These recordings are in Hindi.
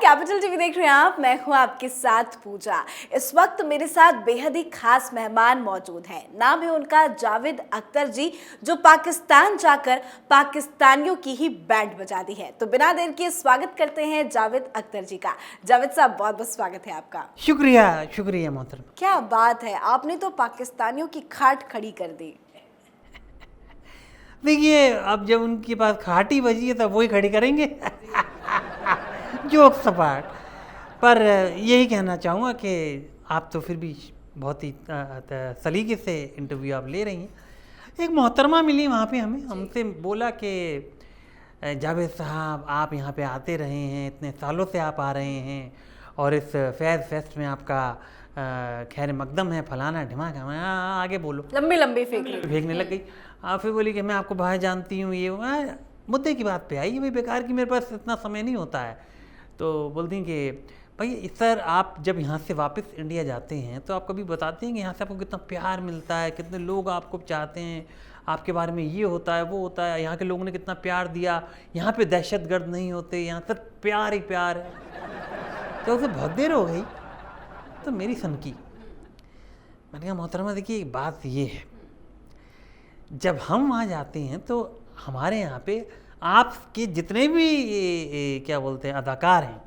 कैपिटल टीवी देख रहे हैं आप। मैं हूं आपके साथ पूजा। इस वक्त मेरे साथ बेहद ही खास मेहमान मौजूद हैं। नाम है उनका जावेद अख्तर जी, जो पाकिस्तान जाकर पाकिस्तानियों की ही बैंड बजा दी है। तो बिना देर के स्वागत करते हैं जावेद अख्तर जी का। जावेद साहब, बहुत बहुत स्वागत है आपका। शुक्रिया शुक्रिया मोहतरम। क्या बात है, आपने तो पाकिस्तानियों की खाट खड़ी कर दी। देखिए, अब जब उनके पास खाटी बजी है तब वही खड़ी करेंगे। जोक सपाट। पर यही कहना चाहूँगा कि आप तो फिर भी बहुत ही सलीके से इंटरव्यू आप ले रही हैं। एक मोहतरमा मिली वहाँ पे हमें, हमसे बोला कि जावेद साहब, आप यहाँ पे आते रहे हैं, इतने सालों से आप आ रहे हैं और इस फैज़ फेस्ट में आपका खैर मकदम है, फलाना ढिमाका। मैं आगे बोलो, लंबी लंबी फेंकने लग गई। आप फिर बोली कि मैं आपको बाहर जानती हूँ, ये मुद्दे की बात पे आई। भाई बेकार की, मेरे पास इतना समय नहीं होता है। तो बोलती कि भाई सर, आप जब यहाँ से वापस इंडिया जाते हैं तो आप कभी बताते हैं कि यहाँ से आपको कितना प्यार मिलता है, कितने लोग आपको चाहते हैं, आपके बारे में ये होता है वो होता है, यहाँ के लोगों ने कितना प्यार दिया, यहाँ पे दहशतगर्द नहीं होते, यहाँ सिर्फ प्यार ही प्यार है। तो उसे बहुत देर हो गई तो मेरी सनकी। मैंने कहा मोहतरमा देखिए, एक बात ये है, जब हम वहाँ जाते हैं तो हमारे यहाँ पे आपके जितने भी क्या बोलते हैं अदाकार हैं,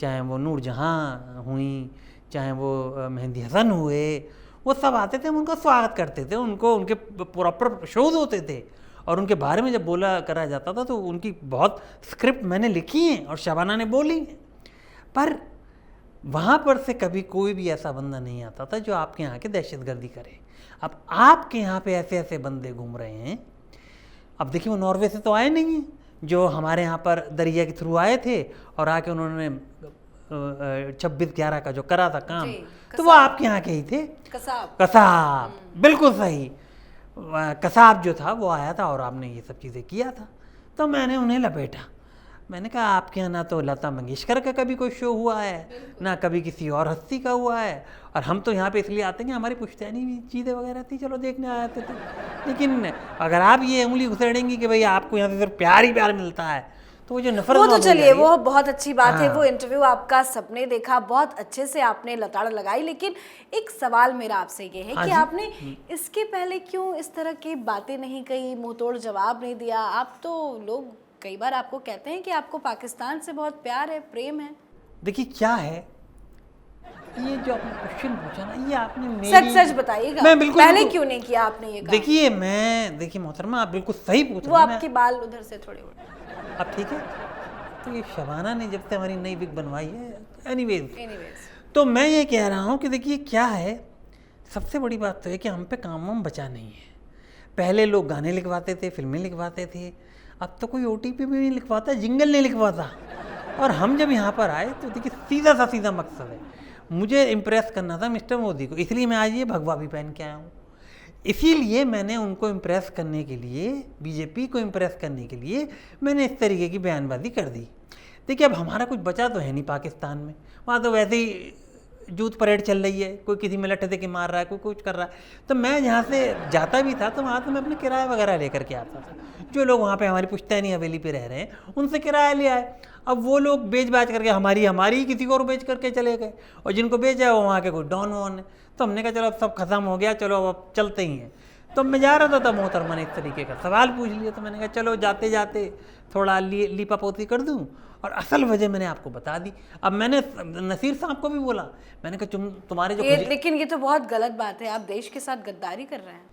चाहे वो नूरजहां हुई, चाहे वो मेहंदी हसन हुए, वो सब आते थे, हम उनका स्वागत करते थे, उनके प्रॉपर शोज होते थे और उनके बारे में जब बोला करा जाता था तो उनकी बहुत स्क्रिप्ट मैंने लिखी हैं और शबाना ने बोली हैं। पर वहाँ पर से कभी कोई भी ऐसा बंदा नहीं आता था जो आपके यहाँ के दहशतगर्दी करे। अब आपके यहाँ पे ऐसे ऐसे बंदे घूम रहे हैं। अब देखिए, वो नॉर्वे से तो आए नहीं हैं, जो हमारे यहाँ पर दरिया के थ्रू आए थे और आके उन्होंने 26/11 का जो करा था काम, तो वो आपके यहाँ के ही थे। कसाब, बिल्कुल सही। कसाब जो था वो आया था और आपने ये सब चीज़ें किया था। तो मैंने उन्हें लपेटा। मैंने कहा आपके यहाँ ना तो लता मंगेशकर का कभी कोई शो हुआ है, ना कभी किसी और हस्ती का हुआ है, और हम तो यहाँ पे इसलिए आते हैं, हमारी पुश्तैनी भी चीज़ें वगैरह थी, चलो देखने आते थे। लेकिन अगर आप ये उंगली घुसेड़ेंगी कि भाई आपको यहाँ से सिर्फ प्यार ही प्यार मिलता है, तो वो जो नफरत, वो तो चलिए वो बहुत अच्छी बात है। वो हाँ। इंटरव्यू आपका सबने देखा, बहुत अच्छे से आपने लताड़ लगाई। लेकिन एक सवाल मेरा आपसे ये है कि आपने इसके पहले क्यों इस तरह की बातें नहीं कही, मुंह तोड़ जवाब नहीं दिया? आप तो, लोग कई बार आपको कहते हैं कि आपको पाकिस्तान से बहुत प्यार है, प्रेम है। देखिए क्या है, ये जो आपने क्वेश्चन पूछा ना, ये आपने मेरी, सच बताइएगा, मैं बिल्कुल पहले क्यों नहीं किया आपने ये काम? देखिए मोहतरमा, आप बिल्कुल सही पूछ रही वो हैं। आपके बाल उधर से थोड़े उड़े। अब ठीक है, तो ये शबाना ने जब से हमारी नई विग बनवाई है, एनीवेज, तो मैं ये कह रहा हूँ कि देखिए क्या है, सबसे बड़ी बात तो है कि हम पे काम वाम बचा नहीं है। पहले लोग गाने लिखवाते थे, फिल्में लिखवाते थे, अब तो कोई OTP भी नहीं लिखवाता, जिंगल नहीं लिखवाता। और हम जब यहाँ पर आए तो देखिए सीधा मकसद है, मुझे इम्प्रेस करना था मिस्टर मोदी को, इसलिए मैं आज ये भगवा भी पहन के आया हूँ। इसीलिए मैंने उनको इम्प्रेस करने के लिए, बीजेपी को इम्प्रेस करने के लिए मैंने इस तरीके की बयानबाजी कर दी। देखिए, अब हमारा कुछ बचा तो है नहीं पाकिस्तान में, वहाँ तो वैसे ही जूत परेड चल रही है, कोई किसी में लट्ठे दे के मार रहा है, कोई कुछ कर रहा है। तो मैं जहाँ से जाता भी था तो वहाँ से मैं अपने किराया वगैरह लेकर के आता था। जो लोग वहाँ पे हमारी पुश्तैनी हवेली पे रह रहे हैं उनसे किराया ले आए। अब वो लोग बेच बाच करके हमारी किसी को और बेच करके चले गए, और जिनको बेचा वो वहाँ के कोई डॉन वॉन है। तो हमने कहा चलो अब सब खत्म हो गया, चलो अब चलते ही हैं। तो मैं जा रहा था तब मोहतरमा ने इस तरीके का सवाल पूछ लिया, तो मैंने कहा चलो जाते जाते थोड़ा लीपा पोती कर दूं, और असल वजह मैंने आपको बता दी। अब मैंने नसीर साहब को भी बोला, मैंने कहा तुम्हारे जो लेकिन ये तो बहुत गलत बात है, आप देश के साथ गद्दारी कर रहे हैं।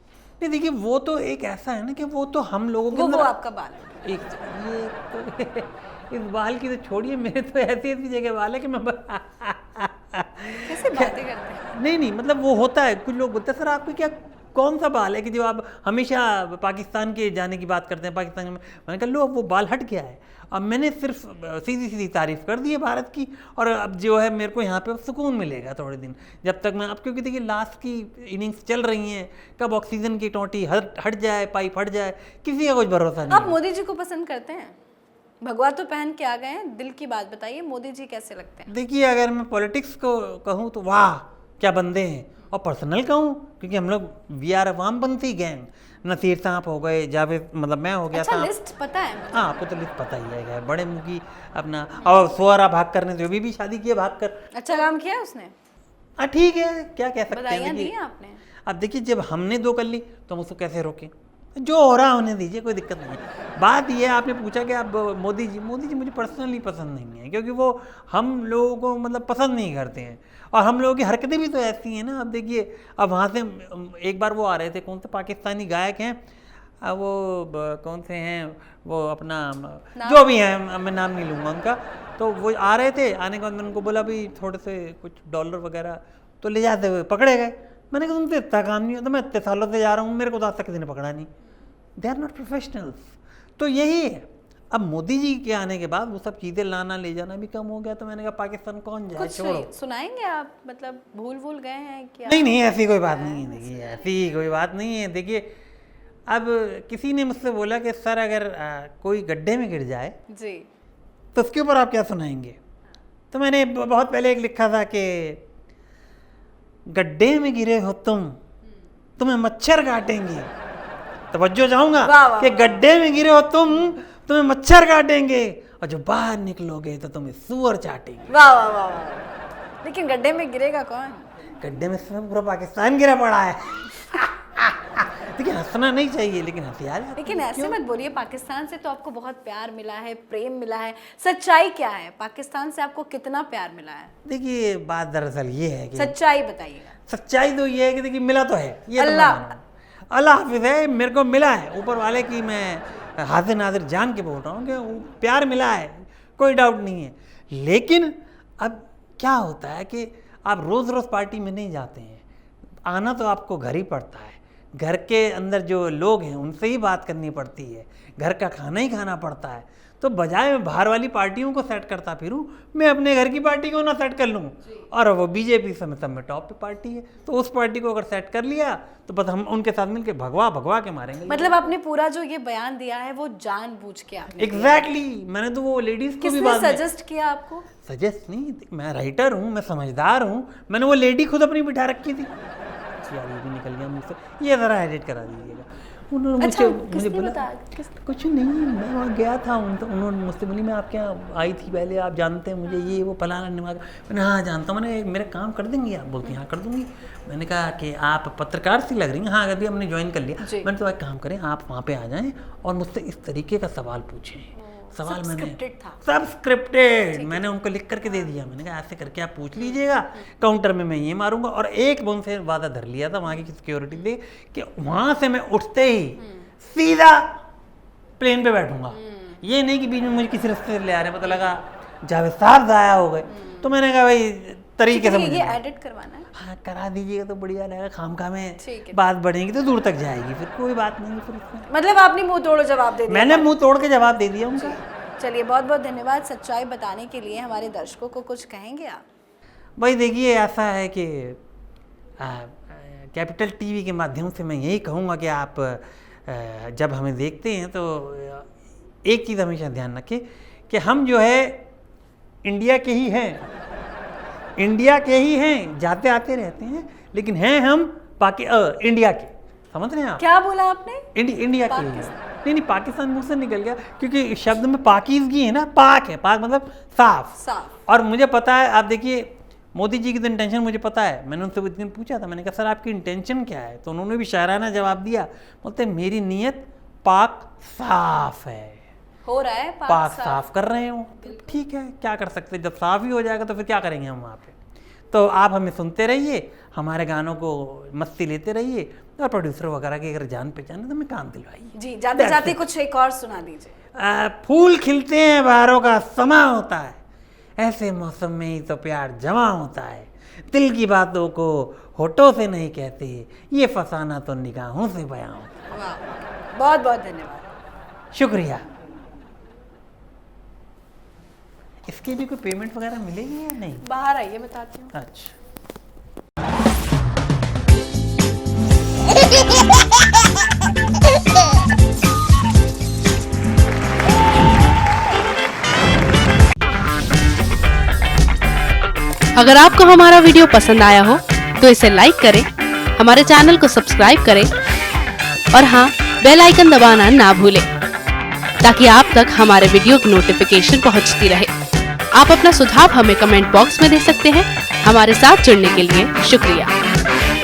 नहीं देखिए, वो तो एक ऐसा है ना कि वो तो हम लोगों के वो आपका बाल है। ये तो इस बाल की तो छोड़िए, मेरे तो ऐसी जगह बाल है कि मैं कैसे बातें करते हैं? नहीं मतलब वो होता है, कुछ लोग बोलते हैं सर आपको क्या कौन सा बाल है कि जो आप हमेशा पाकिस्तान के जाने की बात करते हैं, पाकिस्तान में। मैंने कहा लो, अब वो बाल हट गया है, अब मैंने सिर्फ सीधी तारीफ कर दी है भारत की, और अब जो है मेरे को यहाँ पे सुकून मिलेगा थोड़े दिन, जब तक मैं, अब क्योंकि देखिए लास्ट की इनिंग्स चल रही हैं, कब ऑक्सीजन की टोंटी हट जाए, पाइप हट जाए, किसी का कुछ भरोसा नहीं। आप मोदी जी को पसंद करते हैं? भगवा तो पहन के आ गए हैं, दिल की बात बताइए, मोदी जी कैसे लगते हैं? देखिए, अगर मैं पॉलिटिक्स को कहूँ तो वाह क्या बंदे हैं, और पर्सनल कहूँ क्योंकि हम लोग वी आर वामपंथी गैंग, नसीर साहब हो गए, जावेद मतलब मैं हो गया अच्छा, था। लिस्ट पता है मुझे। हाँ आपको तो लिस्ट पता ही है, बड़े मुंह की अपना। और सुअरा भाग करने से भी शादी किए भाग कर। अच्छा काम किया उसने, हाँ ठीक है, क्या कह सकते हैं। बधाइयाँ दी देखिए आपने। अब देखिए जब हमने 2 कर ली तो हम उसको कैसे रोकें, जो हो रहा होने दीजिए, कोई दिक्कत नहीं है। बात ये है, आपने पूछा कि आप मोदी जी मुझे पर्सनली पसंद नहीं है क्योंकि वो हम लोगों को मतलब पसंद नहीं करते हैं, और हम लोगों की हरकतें भी तो ऐसी हैं ना। अब देखिए अब वहाँ से एक बार वो आ रहे थे, कौन से पाकिस्तानी गायक हैं वो कौन से हैं वो अपना जो भी हैं, मैं नाम नहीं लूँगा उनका, तो वो आ रहे थे। आने के बाद मैंने उनको बोला भाई थोड़े से कुछ डॉलर वगैरह, तो ले जाते हुए पकड़े गए। मैंने कहा तुमसे इतना काम नहीं होता, मैं इतने सालों से जा रहा हूँ, मेरे को तो आज तक किसी ने पकड़ा नहीं। They are not professionals. तो यही है, अब मोदी जी के आने के बाद वो सब चीज़ें लाना ले जाना भी कम हो गया, तो मैंने कहा पाकिस्तान कौन जाए, छोड़ो। सुनाएंगे आप, मतलब भूल गए हैं क्या? नहीं ऐसी कोई बात नहीं है, देखिए ऐसी कोई बात नहीं है। देखिए अब किसी ने मुझसे बोला कि सर अगर कोई गड्ढे में गिर जाए जी तो उसके ऊपर आप क्या सुनाएंगे, तो मैंने बहुत पहले एक लिखा था कि गड्ढे में गिरे हो तुम्हें मच्छर काटेंगे। तवज्जो चाहूंगा कि गड्ढे में गिरे हो तुम्हें मच्छर काटेंगे, और जो बाहर निकलोगे तो तुम्हें सूअर चाटेंगे। वाह वाह वाह वाह। लेकिन गड्ढे में गिरेगा कौन? गड्ढे में पूरा पाकिस्तान गिरा पड़ा है। देखिए हंसना नहीं चाहिए लेकिन हंसी आ जाती। लेकिन ऐसे मत बोलिए, पाकिस्तान से तो आपको बहुत प्यार मिला है, प्रेम मिला है, सच्चाई क्या है? पाकिस्तान से आपको कितना प्यार मिला है? देखिए बात दरअसल ये है कि सच्चाई बताइएगा। सच्चाई तो ये है कि देखिए मिला तो है, ये अल्लाह हाफिज है, मेरे को मिला है ऊपर वाले की, मैं हाजिर नाजिर जान के बोल रहा हूँ कि प्यार मिला है, कोई डाउट नहीं है। लेकिन अब क्या होता है कि आप रोज़ रोज़ पार्टी में नहीं जाते हैं, आना तो आपको घर ही पड़ता है। घर के अंदर जो लोग हैं उनसे ही बात करनी पड़ती है, घर का खाना ही खाना पड़ता है। तो बजाय मैं बाहर वाली पार्टियों को सेट करता फिरूं, मैं अपने घर की पार्टी को ना सेट कर लूं। और वो बीजेपी से सब में टॉप पे पार्टी है, तो उस पार्टी को अगर सेट कर लिया तो बस हम उनके साथ मिलकर भगवा के मारेंगे। मतलब आपने पूरा जो ये बयान दिया है वो जानबूझ के आपने एग्जैक्टली मैंने तो वो लेडीज को भी किसने सजेस्ट किया आपको? सजेस्ट नहीं, मैं राइटर हूँ, मैं समझदार हूँ, मैंने वो लेडी खुद अपनी बिठा रखी थी। यार ये भी निकल गया मुझसे, ये ज़रा एडिट करा दीजिएगा। उन्होंने मुझे बोला कुछ नहीं, मैं वहाँ गया था, उन्होंने मुझसे बोली मैं आपके यहाँ आई थी पहले, आप जानते हैं मुझे, ये वो फलाना निमाग। मैंने हाँ जानता हूँ, मैंने मेरा काम कर देंगी आप? बोलती हाँ कर दूँगी। मैंने कहा कि आप पत्रकार सी लग रही हैं। हाँ अभी हमने ज्वाइन कर लिया। मैंने तो एक काम करें, आप वहाँ पे आ जाएं और मुझसे इस तरीके का सवाल पूछें। सवाल मैंने सब स्क्रिप्टेड मैंने उनको लिख करके दे दिया। मैंने कहा ऐसे करके आप पूछ लीजिएगा, काउंटर में मैं ये मारूंगा। और एक उनसे वादा धर लिया था वहाँ की सिक्योरिटी दे कि वहाँ से मैं उठते ही सीधा प्लेन पे बैठूंगा। ये नहीं कि बीच में मुझे किसी रास्ते से ले आ रहे, पता लगा जावेद साहब ज़ाया हो गए। तो मैंने कहा भाई तरीके से ये एडिट करवाना है। हाँ करा दीजिएगा तो बढ़िया रहेगा, खामखा में बात बढ़ेगी तो दूर तक जाएगी, फिर कोई बात नहीं। फिर मतलब आपने मुंह तोड़ जवाब दे दिया? मैंने मुंह तोड़ के जवाब दे दिया उनको। चलिए बहुत बहुत धन्यवाद सच्चाई बताने के लिए। हमारे दर्शकों को कुछ कहेंगे आप? भाई देखिए ऐसा है कि कैपिटल टीवी के माध्यम से मैं यही कहूँगा कि आप जब हमें देखते हैं तो एक चीज़ हमेशा ध्यान रखें कि हम जो है इंडिया के ही हैं, इंडिया के ही हैं, जाते आते रहते हैं, लेकिन हैं हम इंडिया के। समझ रहे हैं आप? क्या बोला आपने? इंडिया के नहीं पाकिस्तान मुंह से निकल गया क्योंकि शब्द में पाकीज़गी है ना, पाक है, पाक मतलब साफ। और मुझे पता है, आप देखिए मोदी जी की तो इंटेंशन मुझे पता है। मैंने उनसे उस दिन पूछा था, मैंने कहा सर आपकी इंटेंशन क्या है, तो उन्होंने भी शायराना जवाब दिया, बोलते मेरी नीयत पाक साफ है, हो रहा है पाक साफ कर रहे हो। ठीक है, क्या कर सकते, जब साफ ही हो जाएगा तो फिर क्या करेंगे हम वहाँ पे। तो आप हमें सुनते रहिए, हमारे गानों को मस्ती लेते रहिए, और प्रोड्यूसर वगैरह की अगर जान पहचान है तो हमें काम दिलवाइए। जी जाते जाते कुछ एक और सुना दीजिए। फूल खिलते हैं, बहारों का समा होता है, ऐसे मौसम में ही तो प्यार जमा होता है, दिल की बातों को होठों से नहीं कहते, ये फसाना तो निगाहों से बयां होता है। बहुत बहुत धन्यवाद, शुक्रिया। इसके भी कोई पेमेंट वगैरह मिलेगी या नहीं? बाहर आइए बताती हूँ। अच्छा अगर आपको हमारा वीडियो पसंद आया हो तो इसे लाइक करें, हमारे चैनल को सब्सक्राइब करें और हाँ, बेल आइकन दबाना ना भूलें ताकि आप तक हमारे वीडियो की नोटिफिकेशन पहुंचती रहे। आप अपना सुझाव हमें कमेंट बॉक्स में दे सकते हैं। हमारे साथ जुड़ने के लिए शुक्रिया।